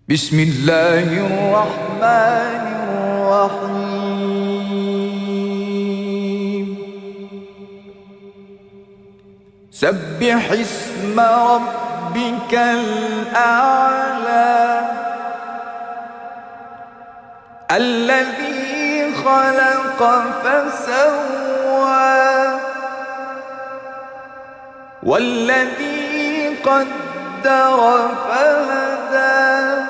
بسم الله الرحمن الرحيم. سبح اسم ربك الأعلى الذي خلق فسوى والذي قدر فهدى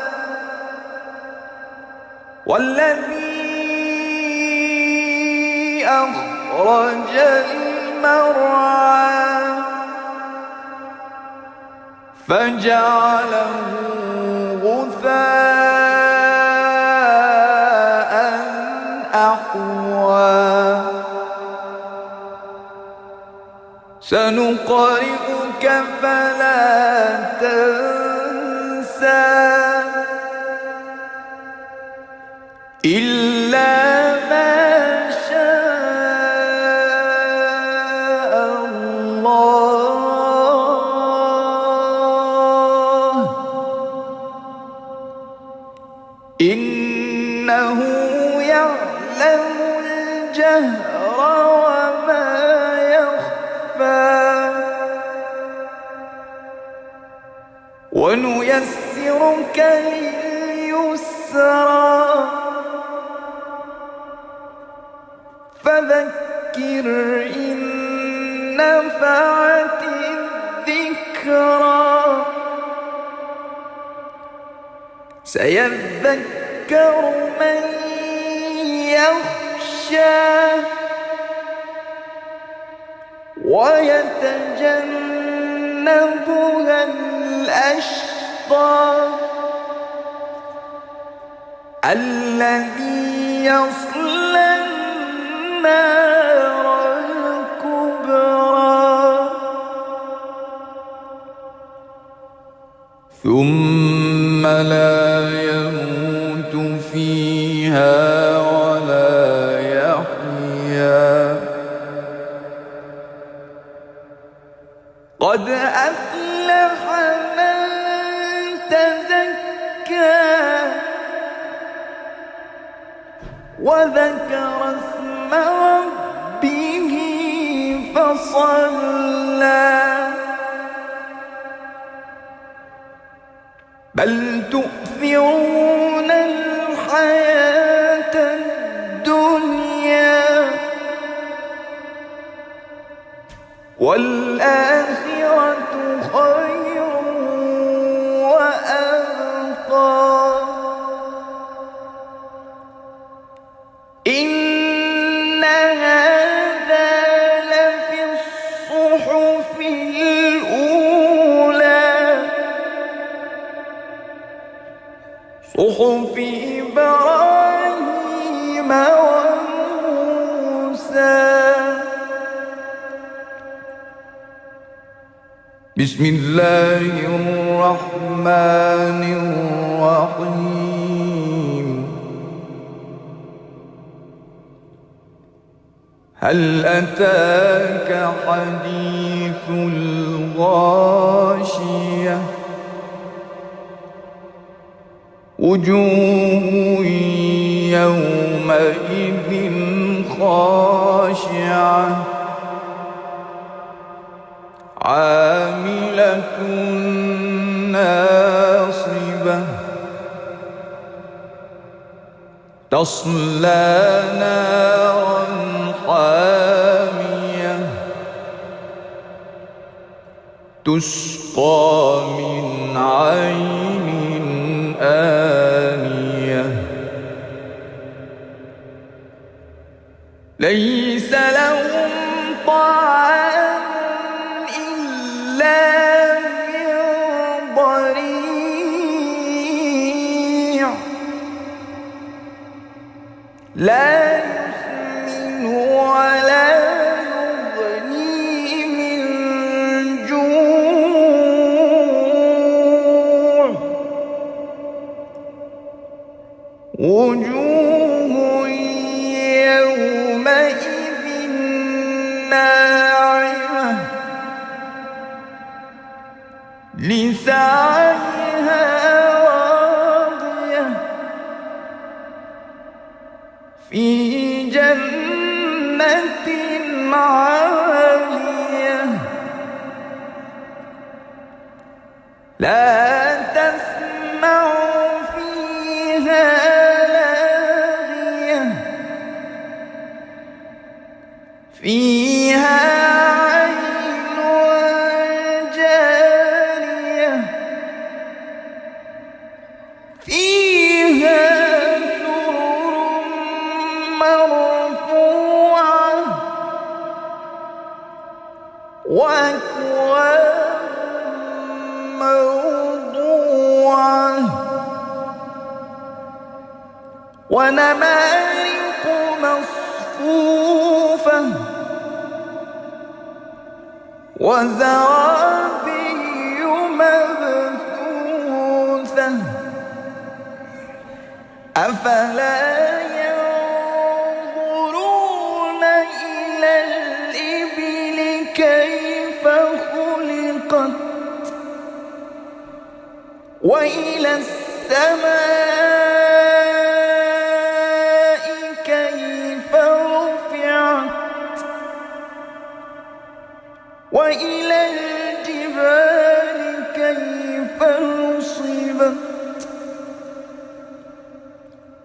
والذي أخرج المرعى فجعله غثاء أحوى سنقرئك فلا تنسى إلا ما شاء الله إنه يعلم الجهر وما يخفى ونيسرك لليسرى فذكر إن نفعت الذكرى سيذكر من يخشى ويتجنبها الأشقى الذي يصلى النار الكبرى ثم لا يموت فيها ولا يحيا قد أفلح من تزكى وذكر اسم ربه فصلى بل تؤثرون الحياة الدنيا والآخرة خير وأبقى إن هذا لفي الصحف الأولى صحف إبراهيم وموسى بسم الله الرحمن الرحيم هل أتاك حديث الغاشية وجوه يومئذ خاشعة عاملة ناصبة تصلى نارا حامية تسقى من عين آنية ليس لهم طعام إلا من ضريع لا يسمن ولا يغني من جوع وجوه يومئذ ناعمة لسعيها عالية لا تسمع فيها لاغية فيها عين جارية فيها سرر مرفوعة وأكواب موضوعة ونمارق مصفوفة وزرابي مبثوثة أفلا ينظرون إلى الإبل كيف خلقت وإلى السماء كيف رفعت وإلى الجبال كيف نصبت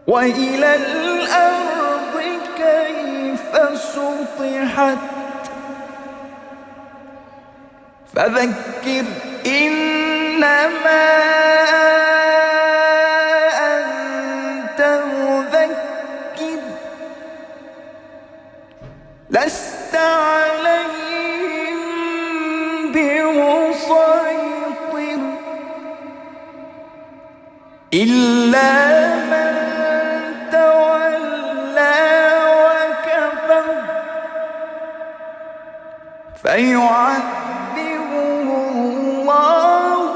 وإلى الأرض كيف سطحت فذكر إنما أنت مذكر لست عليهم بمسيطر إلا من تولى وكفر فيعذبه الله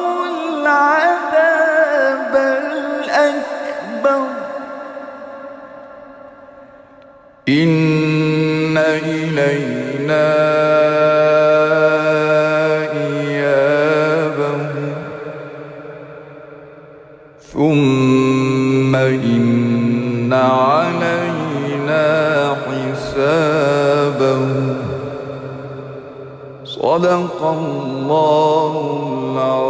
العذاب الأكبر إن إلينا إيابهم ثم إن علينا حسابهم صدق الله العظيم.